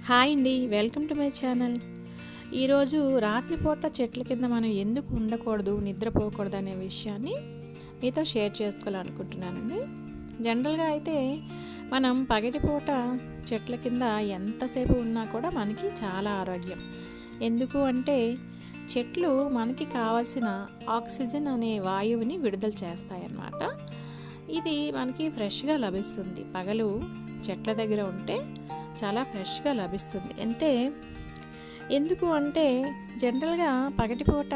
Hi అండి, welcome to my channel. ఈరోజు రాత్రిపూట చెట్ల కింద మనం ఎందుకు ఉండకూడదు, నిద్రపోకూడదు అనే విషయాన్ని మీతో షేర్ చేసుకోవాలనుకుంటున్నానండి. జనరల్గా అయితే మనం పగటిపూట చెట్ల కింద ఎంతసేపు ఉన్నా కూడా మనకి చాలా ఆరోగ్యం. ఎందుకు అంటే చెట్లు మనకి కావాల్సిన ఆక్సిజన్ అనే వాయువుని విడుదల చేస్తాయన్నమాట. ఇది మనకి ఫ్రెష్గా లభిస్తుంది. పగలు చెట్ల దగ్గర ఉంటే చాలా ఫ్రెష్గా లభిస్తుంది. ఎందుకు అంటే జనరల్గా పగటిపూట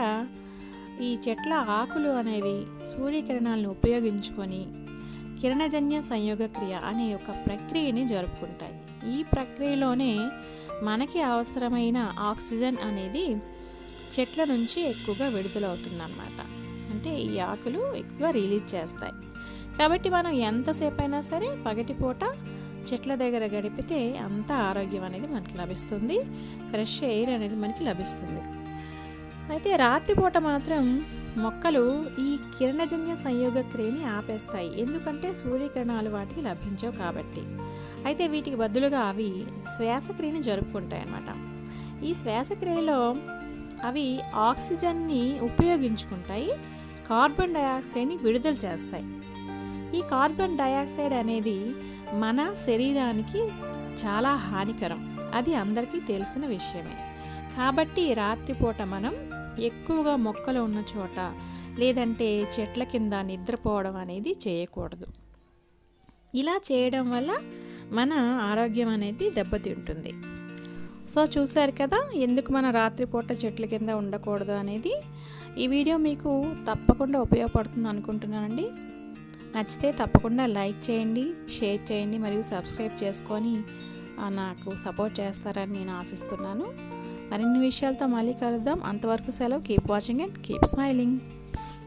ఈ చెట్ల ఆకులు అనేవి సూర్యకిరణాలను ఉపయోగించుకొని కిరణజన్య సంయోగక్రియ అనే ఒక ప్రక్రియని జరుపుకుంటాయి. ఈ ప్రక్రియలోనే మనకి అవసరమైన ఆక్సిజన్ అనేది చెట్ల నుంచి ఎక్కువగా విడుదలవుతుందన్నమాట. అంటే ఈ ఆకులు ఎక్కువగా రిలీజ్ చేస్తాయి. కాబట్టి మనం ఎంతసేపు అయినా సరే పగటిపూట చెట్ల దగ్గర గడిపితే అంత ఆరోగ్యం అనేది మనకి లభిస్తుంది, ఫ్రెష్ ఎయిర్ అనేది మనకి లభిస్తుంది. అయితే రాత్రిపూట మాత్రం మొక్కలు ఈ కిరణజన్య సంయోగ క్రియని ఆపేస్తాయి. ఎందుకంటే సూర్యకిరణాలు వాటికి లభించవు కాబట్టి. అయితే వీటికి బదులుగా అవి శ్వాసక్రియని జరుపుకుంటాయి అన్నమాట. ఈ శ్వాసక్రియలో అవి ఆక్సిజన్ని ఉపయోగించుకుంటాయి, కార్బన్ డయాక్సైడ్ని విడుదల చేస్తాయి. ఈ కార్బన్ డయాక్సైడ్ అనేది మన శరీరానికి చాలా హానికరం. అది అందరికీ తెలిసిన విషయమే. కాబట్టి రాత్రిపూట మనం ఎక్కువగా మొక్కలు ఉన్న చోట లేదంటే చెట్ల కింద నిద్రపోవడం అనేది చేయకూడదు. ఇలా చేయడం వల్ల మన ఆరోగ్యం అనేది దెబ్బతింటుంది. సో చూశారు కదా, ఎందుకు మన రాత్రిపూట చెట్ల కింద ఉండకూడదు అనేది. ఈ వీడియో మీకు తప్పకుండా ఉపయోగపడుతుంది అనుకుంటున్నానండి. నచ్చితే తప్పకుండా లైక్ చేయండి, షేర్ చేయండి మరియు సబ్స్క్రైబ్ చేసుకొని నాకు సపోర్ట్ చేస్తారని నేను ఆశిస్తున్నాను. మరిన్ని విషయాలతో మళ్ళీ కలుద్దాం. అంతవరకు సెలవు. Keep watching and keep smiling.